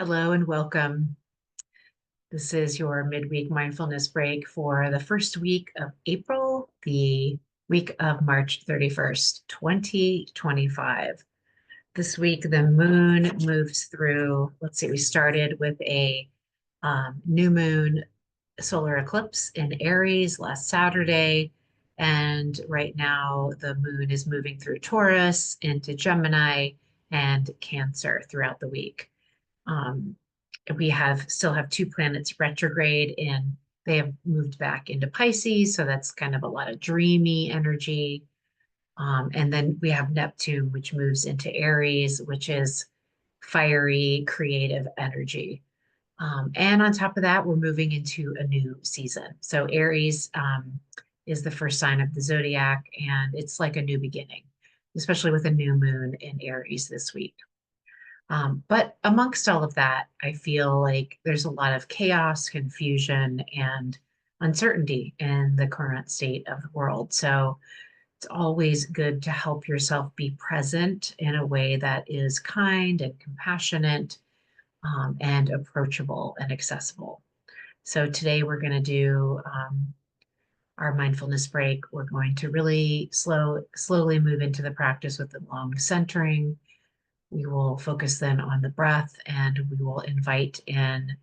Hello and welcome. This is your midweek mindfulness break for the first week of April, the week of March 31st, 2025. This week, the moon moves through. Let's see, we started with a new moon solar eclipse in Aries last Saturday. And right now, the moon is moving through Taurus into Gemini and Cancer throughout the week. Um, we still have two planets retrograde and they have moved back into Pisces. So that's kind of a lot of dreamy energy. And then we have Neptune, which moves into Aries, which is fiery, creative energy. And on top of that, we're moving into a new season. So Aries is the first sign of the zodiac, and it's like a new beginning, especially with a new moon in Aries this week. But amongst all of that, I feel like there's a lot of chaos, confusion, and uncertainty in the current state of the world. So it's always good to help yourself be present in a way that is kind and compassionate, and approachable and accessible. So today we're going to do our mindfulness break. We're going to really slowly move into the practice with the long centering. We will focus then on the breath and we will invite in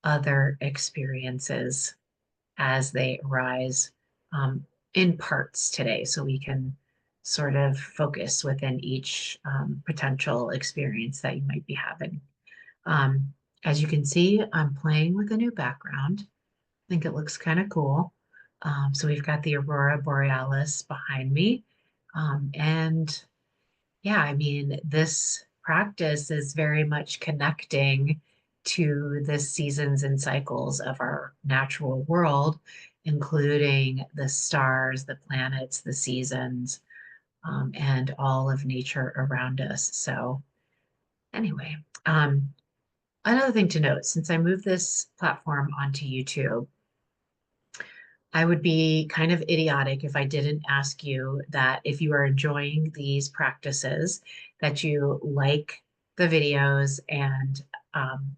other experiences as they arise, in parts today. So we can sort of focus within each potential experience that you might be having. Um, as you can see, I'm playing with a new background. I think it looks kind of cool. So we've got the Aurora Borealis behind me. And yeah, I mean, this practice is very much connecting to the seasons and cycles of our natural world, including the stars, the planets, the seasons, and all of nature around us. So, anyway, another thing to note, since I moved this platform onto YouTube, I would be kind of idiotic if I didn't ask you that if you are enjoying these practices, that you like the videos and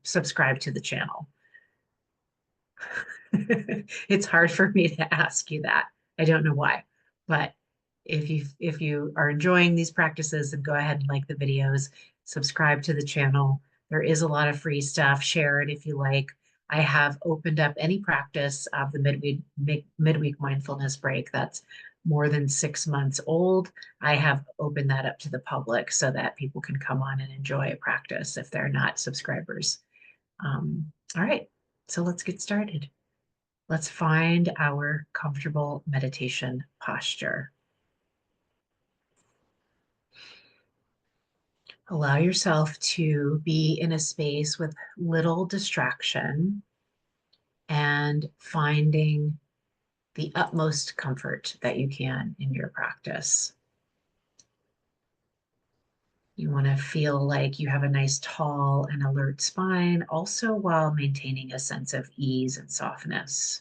subscribe to the channel. It's hard for me to ask you that. I don't know why, but if you are enjoying these practices, then go ahead and like the videos, subscribe to the channel. There is a lot of free stuff. Share it if you like. I have opened up any practice of the midweek mindfulness break that's more than 6 months old. I have opened that up to the public so that people can come on and enjoy a practice if they're not subscribers. All right, so let's get started. Let's find our comfortable meditation posture. Allow yourself to be in a space with little distraction and finding the utmost comfort that you can in your practice. You want to feel like you have a nice, tall, and alert spine, also while maintaining a sense of ease and softness.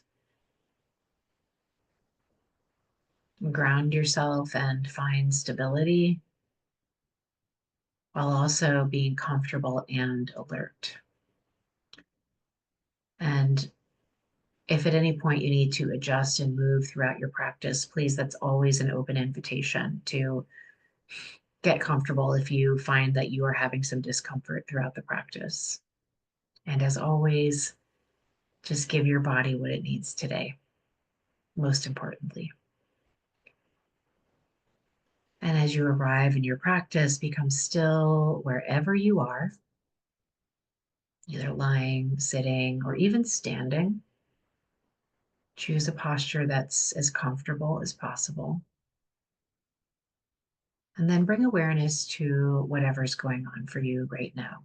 Ground yourself and find stability while also being comfortable and alert. And if at any point you need to adjust and move throughout your practice, please, that's always an open invitation to get comfortable if you find that you are having some discomfort throughout the practice. And as always, just give your body what it needs today, most importantly. And as you arrive in your practice, become still wherever you are, either lying, sitting, or even standing. Choose a posture that's as comfortable as possible. And then bring awareness to whatever's going on for you right now.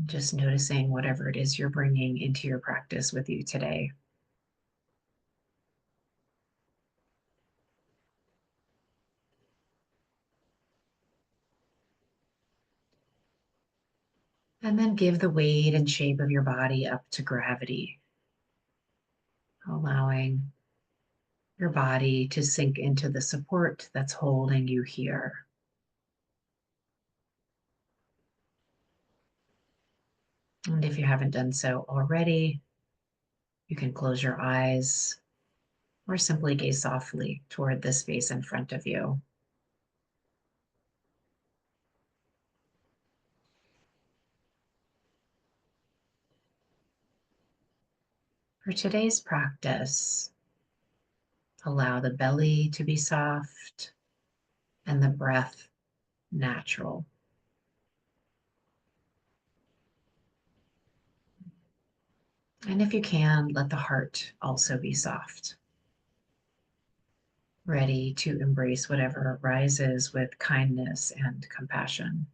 Just noticing whatever it is you're bringing into your practice with you today. And then give the weight and shape of your body up to gravity, allowing your body to sink into the support that's holding you here. And if you haven't done so already, you can close your eyes or simply gaze softly toward the space in front of you. For today's practice, allow the belly to be soft and the breath natural. And if you can, let the heart also be soft, ready to embrace whatever arises with kindness and compassion.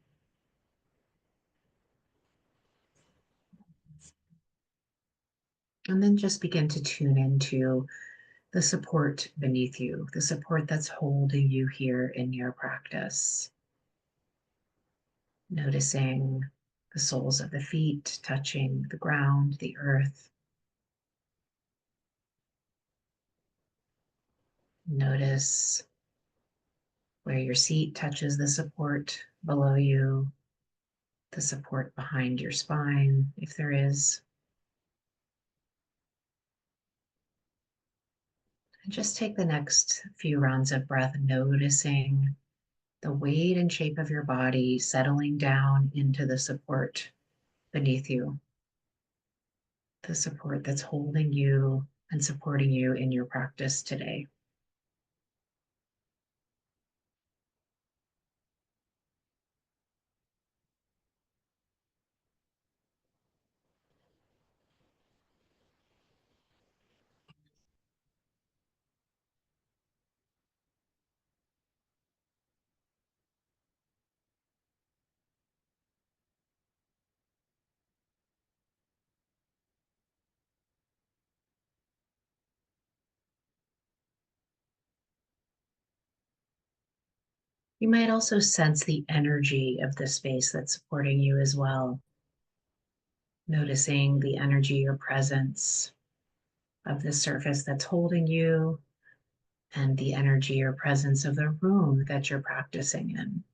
And then just begin to tune into the support beneath you, the support that's holding you here in your practice. Noticing the soles of the feet touching the ground, the earth. Notice where your seat touches the support below you, the support behind your spine, if there is. And just take the next few rounds of breath, noticing the weight and shape of your body settling down into the support beneath you, the support that's holding you and supporting you in your practice today. You might also sense the energy of the space that's supporting you as well, noticing the energy or presence of the surface that's holding you and the energy or presence of the room that you're practicing in.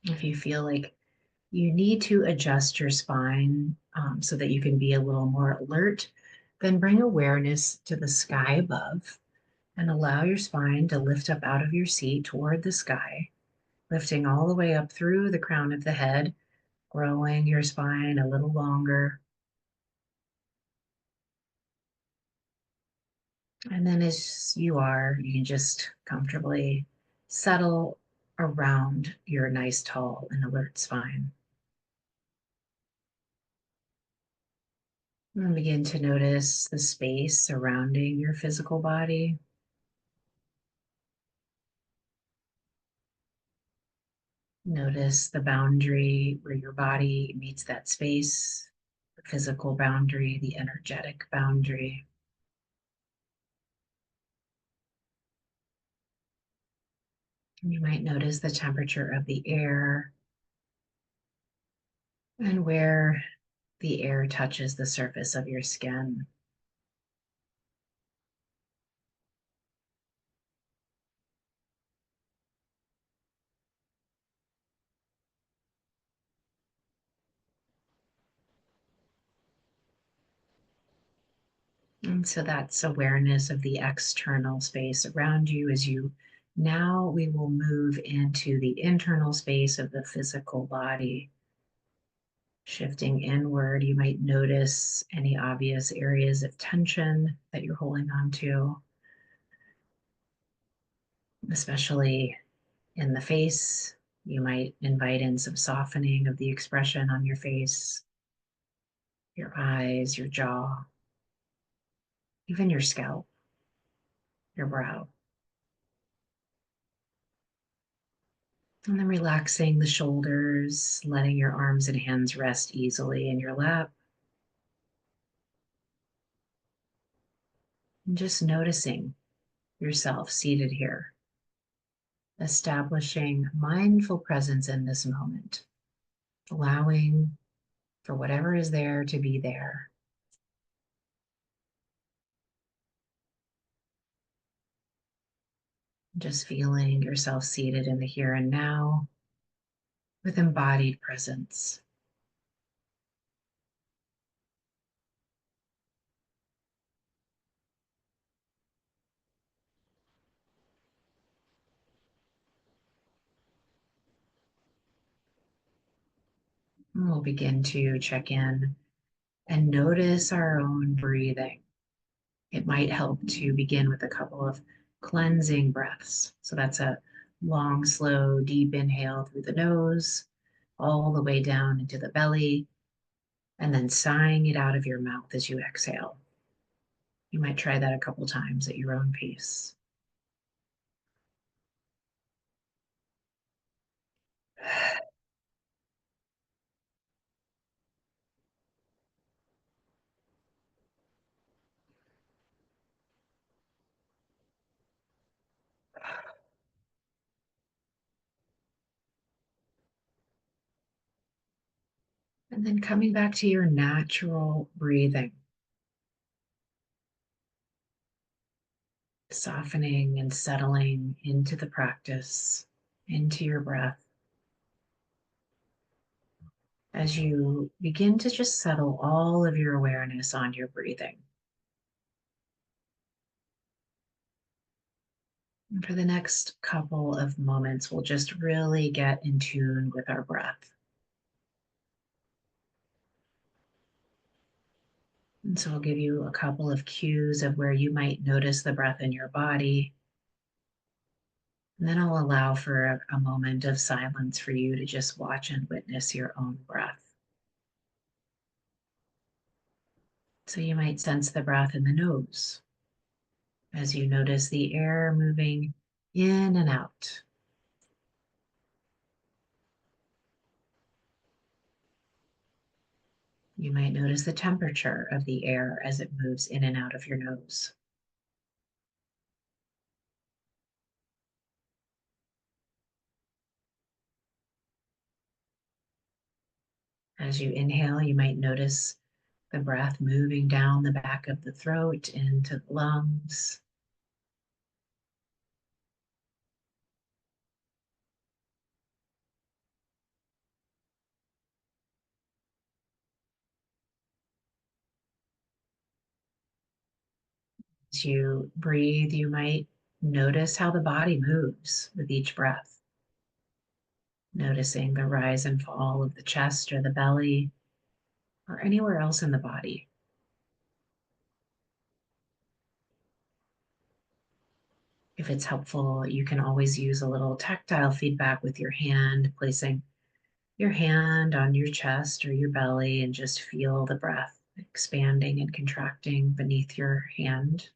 If you feel like you need to adjust your spine so that you can be a little more alert, then bring awareness to the sky above and allow your spine to lift up out of your seat toward the sky, lifting all the way up through the crown of the head, growing your spine a little longer. And then as you are, you can just comfortably settle around your nice, tall, and alert spine. And begin to notice the space surrounding your physical body. Notice the boundary where your body meets that space, the physical boundary, the energetic boundary. And you might notice the temperature of the air and where the air touches the surface of your skin. And so that's awareness of the external space around you as you now we will move into the internal space of the physical body. Shifting inward, you might notice any obvious areas of tension that you're holding on to, especially in the face. You might invite in some softening of the expression on your face, your eyes, your jaw, even your scalp, your brow. And then relaxing the shoulders, letting your arms and hands rest easily in your lap. And just noticing yourself seated here, establishing mindful presence in this moment, allowing for whatever is there to be there. Just feeling yourself seated in the here and now with embodied presence. And we'll begin to check in and notice our own breathing. It might help to begin with a couple of cleansing breaths. So that's a long, slow, deep inhale through the nose, all the way down into the belly, and then sighing it out of your mouth as you exhale. You might try that a couple times at your own pace. And then coming back to your natural breathing, softening and settling into the practice, into your breath, as you begin to just settle all of your awareness on your breathing. And for the next couple of moments, we'll just really get in tune with our breath. And so I'll give you a couple of cues of where you might notice the breath in your body. And then I'll allow for a moment of silence for you to just watch and witness your own breath. So you might sense the breath in the nose as you notice the air moving in and out. You might notice the temperature of the air as it moves in and out of your nose. As you inhale, you might notice the breath moving down the back of the throat into the lungs. As you breathe, you might notice how the body moves with each breath, noticing the rise and fall of the chest or the belly or anywhere else in the body. If it's helpful, you can always use a little tactile feedback with your hand, placing your hand on your chest or your belly and just feel the breath expanding and contracting beneath your hand.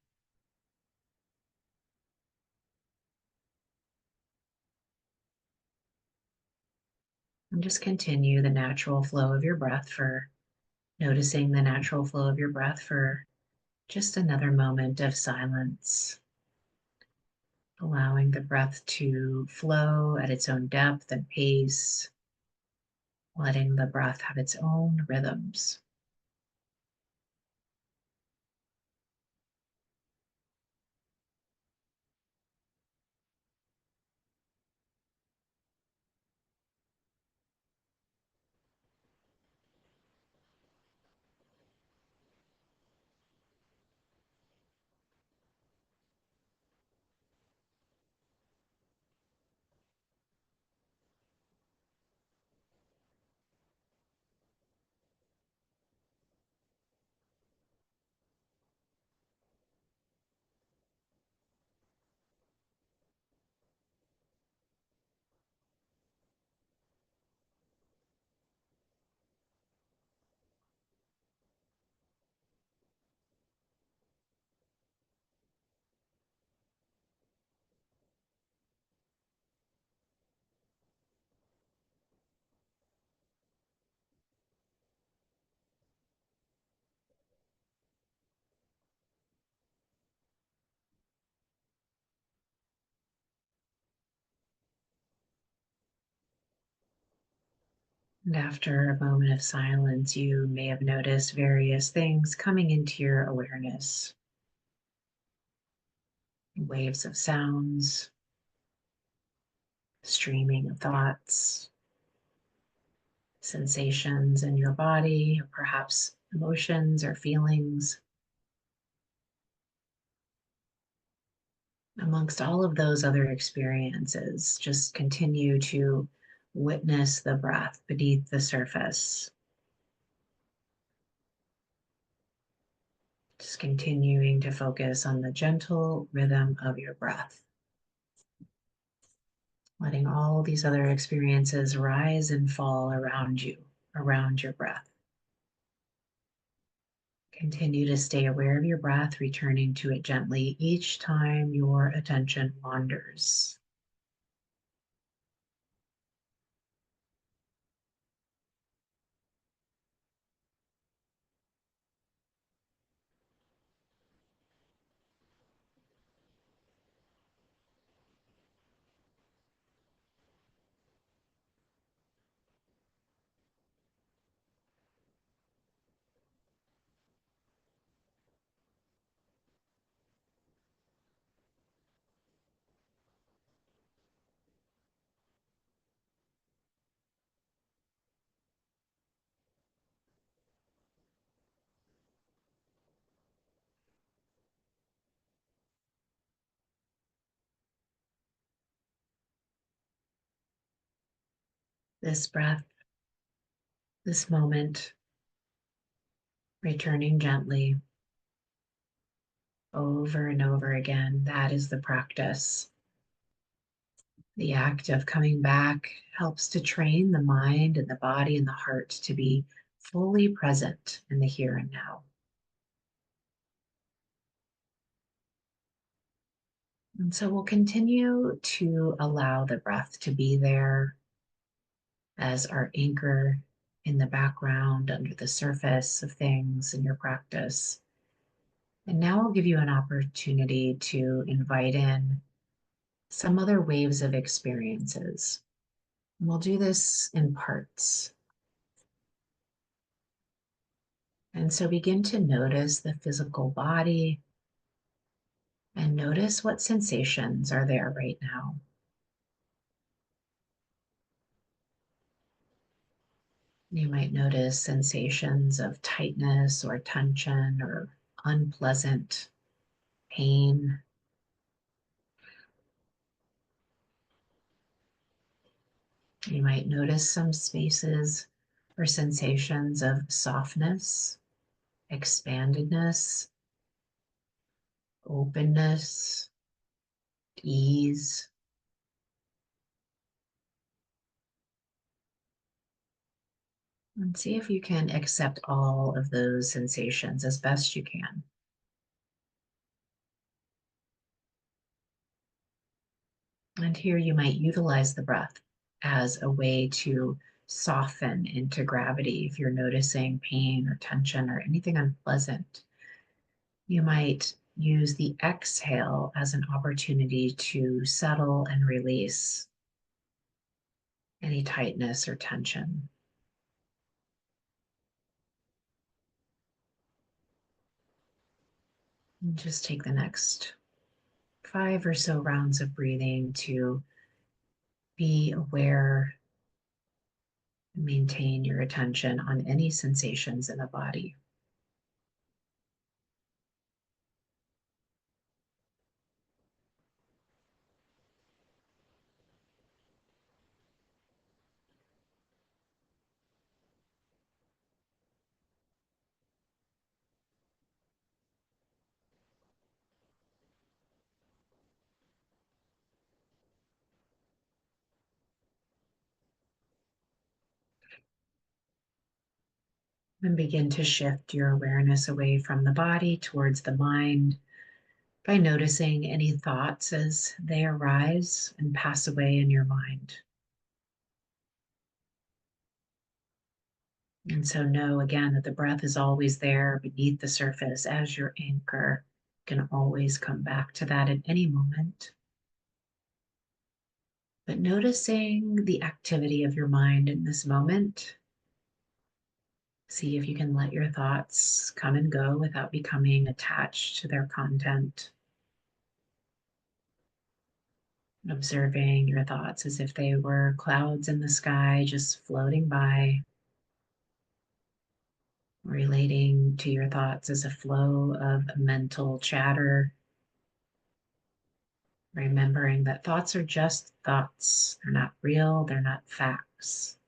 And just continue the natural flow of your breath for noticing the natural flow of your breath for just another moment of silence, allowing the breath to flow at its own depth and pace, letting the breath have its own rhythms. And after a moment of silence, you may have noticed various things coming into your awareness, waves of sounds, streaming of thoughts, sensations in your body, or perhaps emotions or feelings. Amongst all of those other experiences, just continue to witness the breath beneath the surface. Just continuing to focus on the gentle rhythm of your breath. Letting all these other experiences rise and fall around you, around your breath. Continue to stay aware of your breath, returning to it gently each time your attention wanders. This breath, this moment, returning gently over and over again. That is the practice. The act of coming back helps to train the mind and the body and the heart to be fully present in the here and now. And so we'll continue to allow the breath to be there as our anchor in the background, under the surface of things in your practice. And now I'll give you an opportunity to invite in some other waves of experiences. And we'll do this in parts. And so begin to notice the physical body and notice what sensations are there right now. You might notice sensations of tightness or tension or unpleasant pain. You might notice some spaces or sensations of softness, expandedness, openness, ease. And see if you can accept all of those sensations as best you can. And here you might utilize the breath as a way to soften into gravity. If you're noticing pain or tension or anything unpleasant, you might use the exhale as an opportunity to settle and release any tightness or tension. And just take the next 5 or so rounds of breathing to be aware and maintain your attention on any sensations in the body. And begin to shift your awareness away from the body towards the mind by noticing any thoughts as they arise and pass away in your mind. And so know again that the breath is always there beneath the surface as your anchor. You can always come back to that at any moment. But noticing the activity of your mind in this moment, see if you can let your thoughts come and go without becoming attached to their content. observing your thoughts as if they were clouds in the sky just floating by, relating to your thoughts as a flow of mental chatter, remembering that thoughts are just thoughts. They're not real, they're not facts.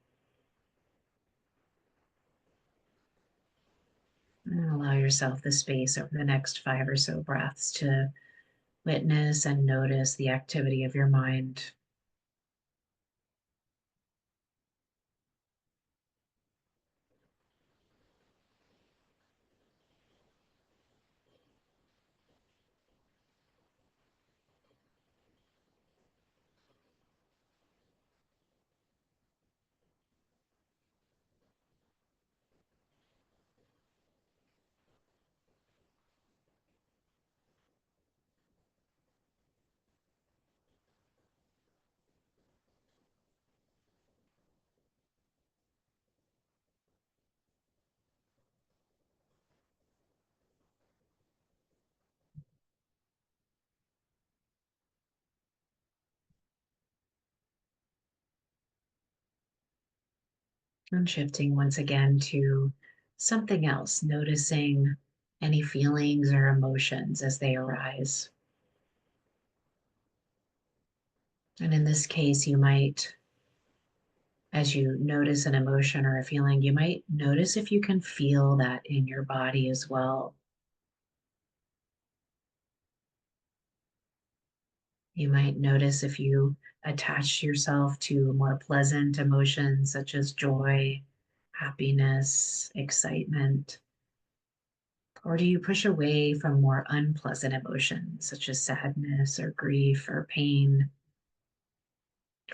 And allow yourself the space over the next 5 or so breaths to witness and notice the activity of your mind. And shifting once again to something else, noticing any feelings or emotions as they arise. And in this case, you might, as you notice an emotion or a feeling, you might notice if you can feel that in your body as well. You might notice if you attach yourself to more pleasant emotions such as joy, happiness, excitement, or do you push away from more unpleasant emotions such as sadness or grief or pain,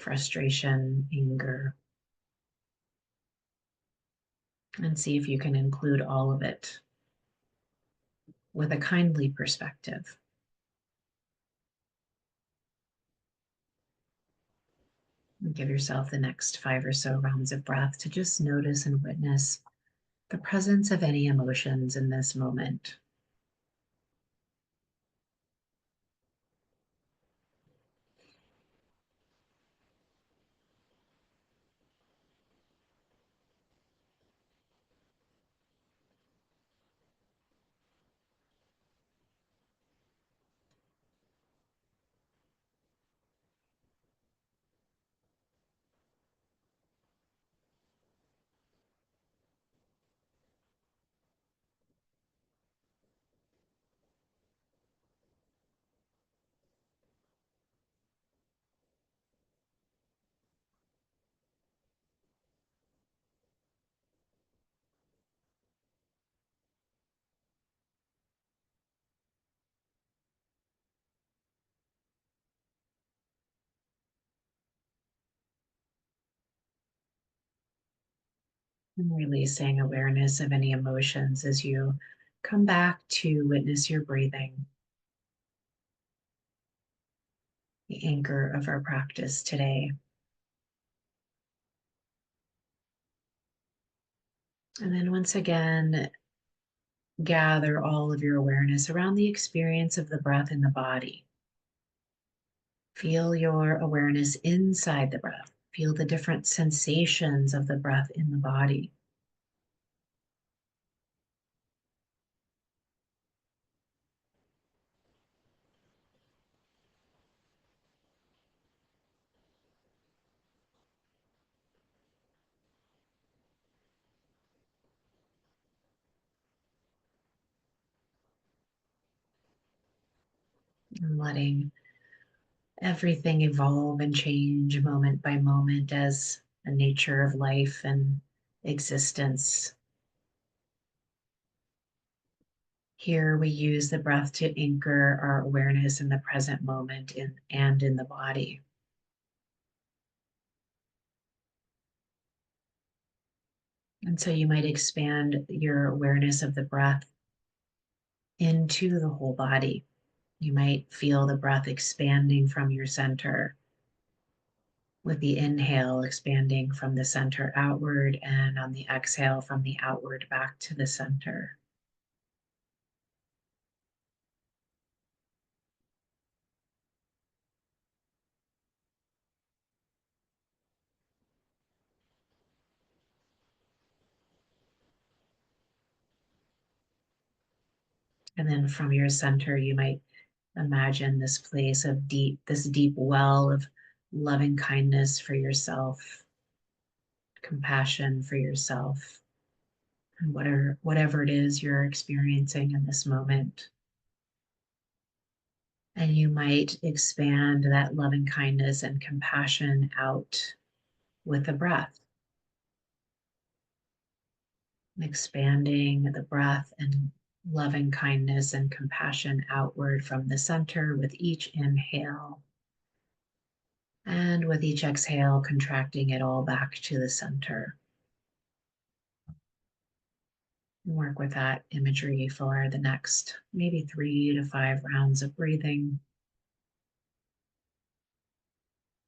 frustration, anger, and see if you can include all of it with a kindly perspective. And give yourself the next 5 or so rounds of breath to just notice and witness the presence of any emotions in this moment. And releasing awareness of any emotions as you come back to witness your breathing, the anchor of our practice today. And then once again, gather all of your awareness around the experience of the breath in the body. Feel your awareness inside the breath. Feel the different sensations of the breath in the body. And letting everything evolve and change moment by moment as the nature of life and existence. Here we use the breath to anchor our awareness in the present moment and in the body. And so you might expand your awareness of the breath into the whole body. You might feel the breath expanding from your center, with the inhale expanding from the center outward, and on the exhale from the outward back to the center. And then from your center, you might imagine this place of this deep well of loving kindness for yourself, compassion for yourself, and whatever it is you're experiencing in this moment. And you might expand that loving kindness and compassion out with the breath, expanding the breath and loving kindness and compassion outward from the center with each inhale. And with each exhale, contracting it all back to the center. Work with that imagery for the next maybe 3 to 5 rounds of breathing.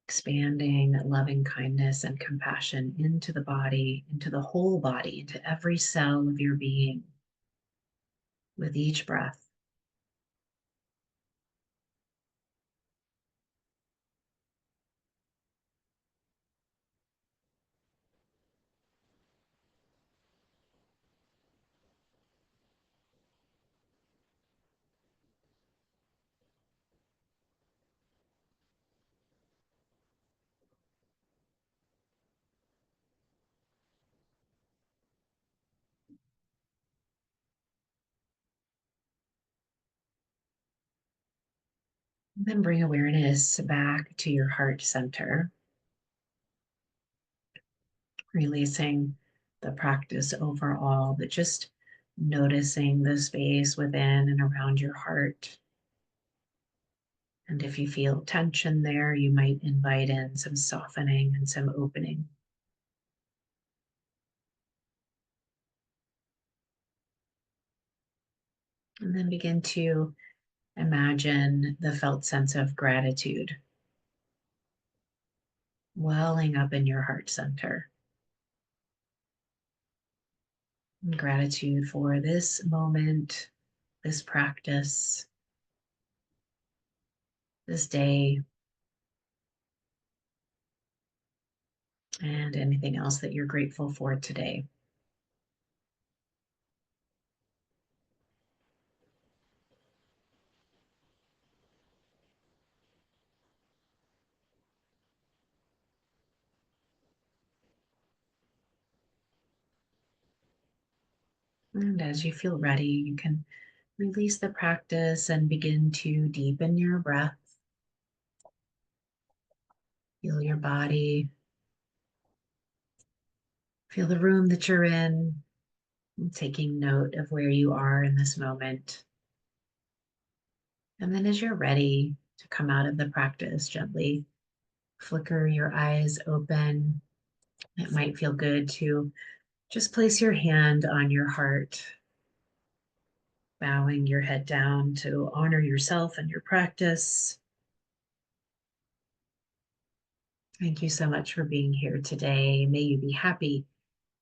Expanding loving kindness and compassion into the body, into the whole body, into every cell of your being with each breath. Then bring awareness back to your heart center, releasing the practice overall, but just noticing the space within and around your heart. And if you feel tension there, you might invite in some softening and some opening. And then begin to imagine the felt sense of gratitude welling up in your heart center. Gratitude for this moment, this practice, this day, and anything else that you're grateful for today. And as you feel ready, you can release the practice and begin to deepen your breath. Feel your body. Feel the room that you're in, taking note of where you are in this moment. And then as you're ready to come out of the practice, gently flicker your eyes open. It might feel good to just place your hand on your heart, bowing your head down to honor yourself and your practice. Thank you so much for being here today. May you be happy.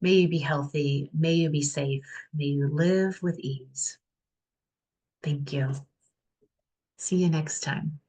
May you be healthy. May you be safe. May you live with ease. Thank you. See you next time.